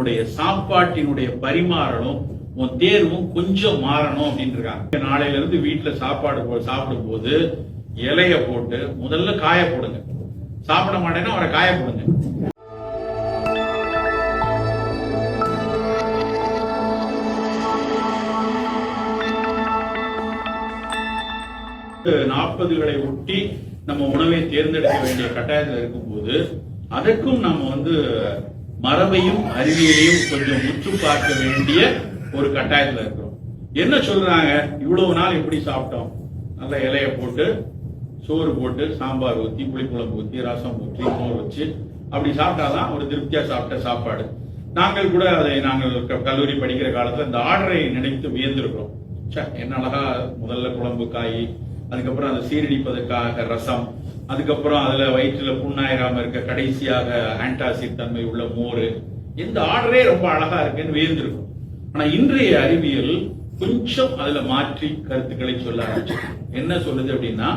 உன்னுடைய சாப்பாட்டினுடைய பரிமாறணும், உன் தேர்வும் கொஞ்சம் மாறணும் அப்படின்னு இருக்காங்க. நாளையில இருந்து வீட்டுல சாப்பாடு சாப்பிடும் போது இலைய போட்டு முதல்ல காய போடுங்க. சாப்பிட மாட்டேன்னா அவரை காய போடுங்க. நாற்பதுகளை ஒட்டி நம்ம உணவை தேர்ந்தெடுக்க வேண்டிய கட்டாயத்தில் இருக்கும்போது அதற்கும் நம்ம மரபையும் அறிவியலையும் கொஞ்சம் முற்று பார்க்க வேண்டிய ஒரு கட்டாயத்தில் இருக்கிறோம். என்ன சொல்றாங்க, இவ்வளவு நாள் எப்படி சாப்பிட்டோம், நல்ல இலைய போட்டு சோறு போட்டு சாம்பார் ஊற்றி புளிக்குழம்பு ஊற்றி ரசம் ஊற்றி மோர் வச்சு அப்படி சாப்பிட்டாதான் ஒரு திருப்தியா சாப்பிட்ட சாப்பாடு. நாங்கள் கூட அதை நாங்கள் கல்லூரி படிக்கிற காலத்துல இந்த ஆர்டரை நினைத்து வியந்திருக்கிறோம். என்ன அழகா முதல்ல குழம்பு காய், அதுக்கப்புறம் அந்த சீரடிப்பதற்காக ரசம், அதுக்கப்புறம் அதுல வயிற்றுல புண்ணாயிராம இருக்க கடைசியாக ஆன்டாசிட் தன்மை உள்ள மோர். இந்த ஆர்டரே ரொம்ப அழகா இருக்குன்னு வியந்திருக்கும். ஆனா இன்றைய அறிவியல் கொஞ்சம் அதுல மாற்றி கருத்துக்களை சொல்ல ஆரம்பிச்சு. என்ன சொல்லுது அப்படின்னா,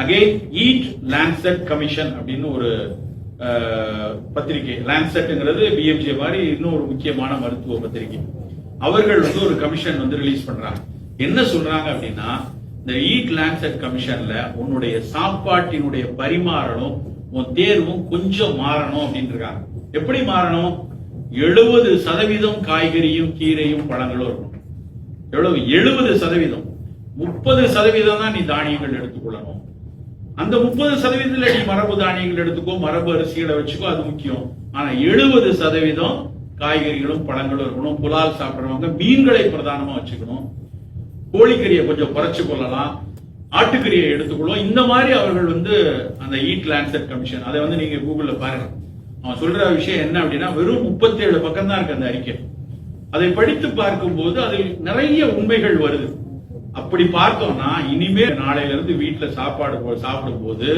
அகைன் ஈட் லான்செட் கமிஷன் அப்படின்னு ஒரு பத்திரிகை. லான்செட்ங்கிறது பிஎம்ஜி மாதிரி இன்னும் ஒரு முக்கியமான மருத்துவ பத்திரிகை. அவர்கள் ஒரு கமிஷன் ரிலீஸ் பண்றாங்க. என்ன சொல்றாங்க அப்படின்னா, இந்த ஈட் லான்செட் கமிஷன்ல உன்னுடைய சாப்பாட்டினுடைய பரிமாறணும், உன் தேர்வும் கொஞ்சம் மாறணும் அப்படின்னு இருக்காங்க. எப்படி மாறணும்? 70% காய்கறியும் கீரையும் பழங்களும் இருக்கும். எவ்வளவு? 70%. 30% தான் நீ தானியங்கள் எடுத்துக்கொள்ளணும். அந்த 30% நீ மரபு தானியங்கள் எடுத்துக்கோ, மரபு அரிசிகளை வச்சுக்கோ, அது முக்கியம். ஆனா 70% காய்கறிகளும் பழங்களும் இருக்கணும். புலால் சாப்பிடுறவங்க மீன்களை பிரதானமா வச்சுக்கணும். கோழிக்கறியை கொஞ்சம் குறைச்சு கொள்ளலாம், ஆட்டுக்கறியை எடுத்துக்கொள்ளும். இந்த மாதிரி அவர்கள் அந்த ஈட் லான்செட் கமிஷன், அதை நீங்க கூகுள்ல பாருங்க. அவன் சொல்ற விஷயம் என்ன அப்படின்னா, வெறும் 37 பக்கம் தான் இருக்கு அந்த அறிக்கை. அதை படித்து பார்க்கும் போது அதில் நிறைய உண்மைகள் வருது. அப்படி பார்த்தோம்னா இனிமே நாளையில இருந்து வீட்டுல சாப்பாடு சாப்பிடும் போது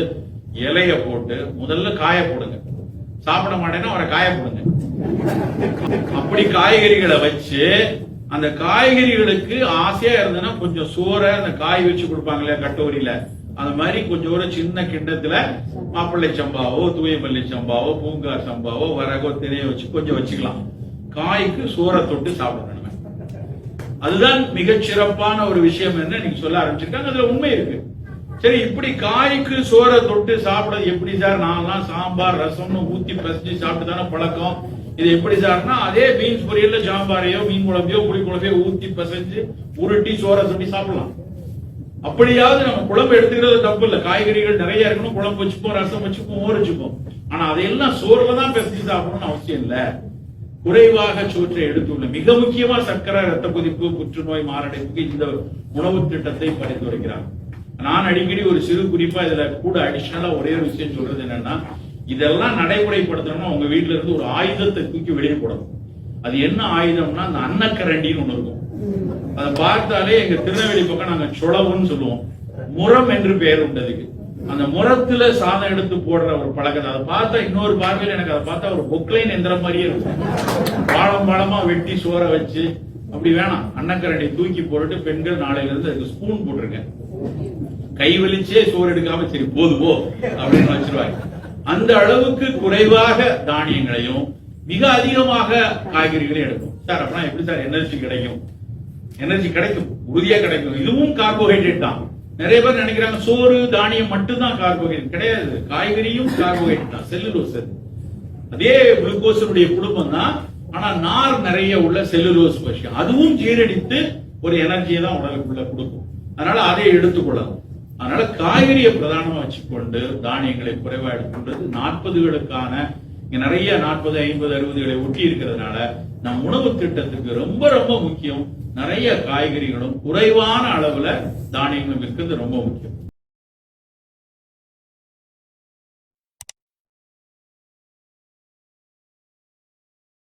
இலைய போட்டு முதல்ல காய போடுங்க. சாப்பிட மாட்டேன்னா அவரை காய போடுங்க. அப்படி காய்கறிகளை வச்சு அந்த காய்கறிகளுக்கு ஆசையா இருந்ததுன்னா கொஞ்சம் சோறை அந்த காய் வச்சு கொடுப்பாங்களே கட்டோரியில, அந்த மாதிரி கொஞ்சம் ஒரு சின்ன கிண்ணத்துல மாப்பிள்ளை சம்பாவோ தூயமல்லி சம்பாவோ பூங்கார் சம்பாவோ வரகோ தினைய வச்சு கொஞ்சம் வச்சுக்கலாம். காய்க்கு சோறை தொட்டு சாப்பிடணும். அதுதான் மிகச்சிறப்பான ஒரு விஷயம் என்ன நீங்க சொல்ல ஆரம்பிச்சிருக்காங்க. அதுல உண்மை இருக்கு. சரி, இப்படி காய்க்கு சோறை தொட்டு சாப்பிடுறது எப்படி சார்? நான்லாம் சாம்பார் ரசம்னு ஊத்தி பசிச்சு சாப்பிட்டு தானே பழக்கம். இது எப்படி சார்னா, அதே பீன்ஸ் பொரியல்ல சாம்பாரையோ மீன் குழம்பையோ புளி குழம்பையோ ஊத்தி பசைஞ்சு உருட்டி சோறை சொல்லி சாப்பிடலாம். அப்படியாவது நம்ம குழம்பு எடுத்துக்கிறது தப்பு இல்லை. காய்கறிகள் நிறைய இருக்கணும், குழம்பு வச்சுப்போம், ரசம் வச்சுப்போம், மோர் வச்சுப்போம். ஆனா அதையெல்லாம் சோறுல தான் பசைஞ்சு சாப்பிடணும்னு அவசியம் இல்லை. குறைவாக சோற்றை எடுத்துள்ள, மிக முக்கியமா சர்க்கரை, ரத்த கொதிப்பு, புற்றுநோய், மாரடைப்புக்கு இந்த உணவு திட்டத்தை பரிந்துரைக்கிறார். நான் அடிக்கடி ஒரு சிறு குறிப்பா இதுல கூட அடிஷனலா ஒரே ஒரு விஷயம் சொல்றது என்னன்னா, இதெல்லாம் நடைமுறைப்படுத்தணும்னா உங்க வீட்டுல இருந்து ஒரு ஆயுதத்தை தூக்கி வெளியே போடணும். அது என்ன ஆயுதம்னா, அந்த அன்னக்கரண்டின்னு ஒண்ணு இருக்கும். அதை பார்த்தாலே எங்க திருநெல்வேலி பக்கம் நாங்க சுளவுன்னு சொல்லுவோம். முரம் என்று பெயர் உண்டதுக்கு. அந்த முரத்துல சாதம் எடுத்து போடுற ஒரு பழக்கத்தை அதை பார்த்தா இன்னொரு பார்வையில் எனக்கு அதை பார்த்தா ஒரு பொக்லைன் எந்திரம் மாதிரியே இருக்கும். பாளமா வெட்டி சோறை வச்சு அப்படி வேணாம். அன்னக்கரண்டி தூக்கி போட்டுட்டு பெண்கள் நாளையில இருந்து அதுக்கு ஸ்பூன் போட்டிருங்க. கை வலிச்சே சோறு எடுக்காம சரி போது போ அப்படின்னு வச்சிருவாங்க. அந்த அளவுக்கு குறைவாக தானியங்களையும் மிக அதிகமாக காய்கறிகளையும் எடுக்கும். சார் அப்படின்னா எப்படி சார் எனர்ஜி கிடைக்கும்? எனர்ஜி கிடைக்கும், உறுதியா கிடைக்கும். இதுவும் கார்போஹைட்ரேட் தான். நிறைய பேர் நினைக்கிறாங்க சோறு தானியம் மட்டும்தான் கார்போஹைட்ரேட். கிடையாது, காய்கறியும் கார்போஹைட்ரேட் தான், செல்லுலோஸ். அதே குளுக்கோஸுடைய குடும்பம் தான். ஆனா நார் நிறைய உள்ள செல்லுலோஸ் விஷயம் அதுவும் ஜீரடித்து ஒரு எனர்ஜியை தான் உடலுக்குள்ள கொடுக்கும். அதனால அதை எடுத்துக்கொள்ளலாம். அதனால காய்கறியை பிரதானமா வச்சுக்கொண்டு தானியங்களை குறைவா எடுத்துக்கொண்டது 40களுக்கான நிறைய 40, 50, 60களை ஒட்டி இருக்கிறதுனால நம் உணவு திட்டத்துக்கு ரொம்ப ரொம்ப முக்கியம். நிறைய காய்கறிகளும் குறைவான அளவுல தானியங்களும் இருக்கிறது ரொம்ப முக்கியம்.